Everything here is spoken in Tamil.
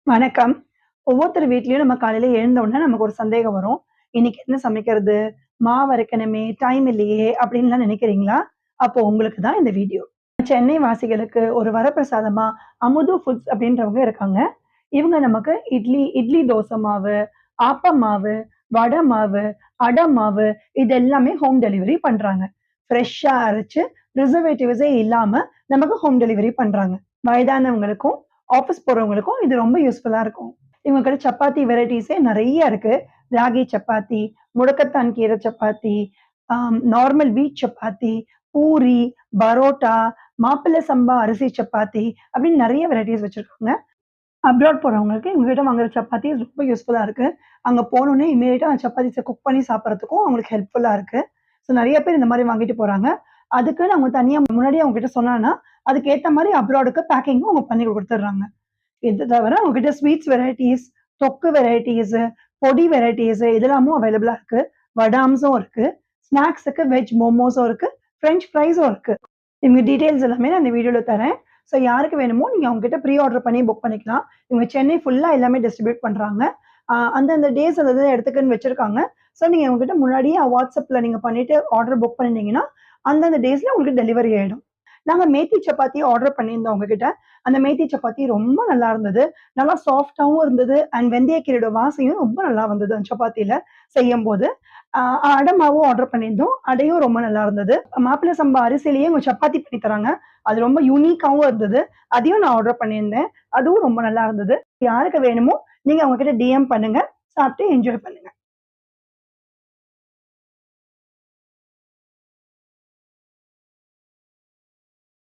வணக்கம். ஒவ்வொருத்தர் வீட்லயும் நம்ம காலையில எழுந்த உடனே நமக்கு ஒரு சந்தேகம் வரும். இன்னைக்கு என்ன சமைக்கிறது? மாவு அரைக்கணுமே, டைம் இல்லையே அப்படின்லாம் நினைக்கிறீங்களா? அப்போ உங்களுக்கு தான் இந்த வீடியோ. சென்னை வாசிகளுக்கு ஒரு வரப்பிரசாதமா அமுது ஃபுட்ஸ் அப்படின்றவங்க இருக்காங்க. இவங்க நமக்கு இட்லி தோசை மாவு, ஆப்பம் மாவு, வடை மாவு, அடை மாவு இது எல்லாமே ஹோம் டெலிவரி பண்றாங்க. ஃப்ரெஷ்ஷா அரைச்சு ப்ரிசர்வேட்டிவ்ஸே இல்லாம நமக்கு ஹோம் டெலிவரி பண்றாங்க. வயதானவங்களுக்கும், ஆஃபீஸ் போறவங்களுக்கும் இது ரொம்ப யூஸ்ஃபுல்லா இருக்கும். இவங்க கிட்ட சப்பாத்தி வெரைட்டீஸே நெறைய இருக்கு. ராகி சப்பாத்தி, முடக்கத்தான் கீரை சப்பாத்தி, நார்மல் வீட் சப்பாத்தி, பூரி, பரோட்டா, மாப்பிள்ளை சம்பா அரிசி சப்பாத்தி அப்படின்னு நெறைய வெரைட்டீஸ் வச்சிருக்காங்க. அப்ராட் போறவங்களுக்கு எங்ககிட்ட வாங்குற சப்பாத்தி ரொம்ப யூஸ்ஃபுல்லா இருக்கு. அங்க போனோனே இம்மீடியட்டா அந்த சப்பாத்தீஸ குக் பண்ணி சாப்பிடுறதுக்கும் அவங்களுக்கு ஹெல்ப்ஃபுல்லா இருக்கு. ஸோ நெறைய பேர் இந்த மாரி வாங்கிட்டு போறாங்க. அதுக்குன்னு அவங்க தனியா முன்னாடியே அவங்க கிட்ட சொன்னான்னா, அதுக்கு ஏத்த மாரி அப்ராடுக்கு பேக்கிங்கும் அவங்க பண்ணி குடுத்துடுறாங்க. இது தவிர உங்ககிட்ட ஸ்வீட்ஸ் வெரைட்டீஸ், தொக்கு வெரைட்டீஸு, பொடி வெரைட்டீஸு இதெல்லாமும் அவைலபிளா இருக்கு. வடாம்ஸும் இருக்கு. ஸ்நாக்ஸுக்கு வெஜ் மோமோஸும் இருக்கு. ஃப்ரெஞ்ச் ஃப்ரைஸும் இருக்கு. இவங்க டீட்டெயில்ஸ் எல்லாமே நான் இந்த வீடியோல தரேன். ஸோ யாருக்கு வேணுமோ நீங்க அவங்ககிட்ட ப்ரீ ஆர்டர் பண்ணி புக் பண்ணிக்கலாம். இவங்க சென்னை ஃபுல்லா எல்லாமே டிஸ்ட்ரிபியூட் பண்றாங்க. அந்தந்த டேஸ் அந்தந்த இடத்துக்குன்னு வச்சிருக்காங்க. ஸோ நீங்க அவங்ககிட்ட முன்னாடியே WhatsAppல நீங்க பண்ணிட்டு ஆர்டர் புக் பண்ணியிருந்தீங்கன்னா, அந்தந்த டேஸ்ல உங்களுக்கு டெலிவரி ஆயிடும். நாங்க மேத்தி சப்பாத்தி ஆர்டர் பண்ணியிருந்தோம் உங்ககிட்ட. அந்த மேத்தி சப்பாத்தி ரொம்ப நல்லா இருந்தது. நல்லா சாஃப்ட்டாவும் இருந்தது. அண்ட் வெந்தயக்கீரையோட வாசனையும் ரொம்ப நல்லா வந்தது அந்த சப்பாத்தில செய்யும்போது. அ அடை மாவும் ஆர்டர் பண்ணியிருந்தோம். அடையும் ரொம்ப நல்லா இருந்தது. மாப்பிள்ளை சம்பா அரிசியிலேயே அவங்க சப்பாத்தி பண்ணி தராங்க. அது ரொம்ப யூனிக்காவும் இருந்தது. அதையும் நான் ஆர்டர் பண்ணியிருந்தேன். அதுவும் ரொம்ப நல்லா இருந்தது. யாருக்கு வேணுமோ நீங்க அவங்க கிட்ட DM பண்ணுங்க. சாப்பிட்டு என்ஜாய் பண்ணுங்க.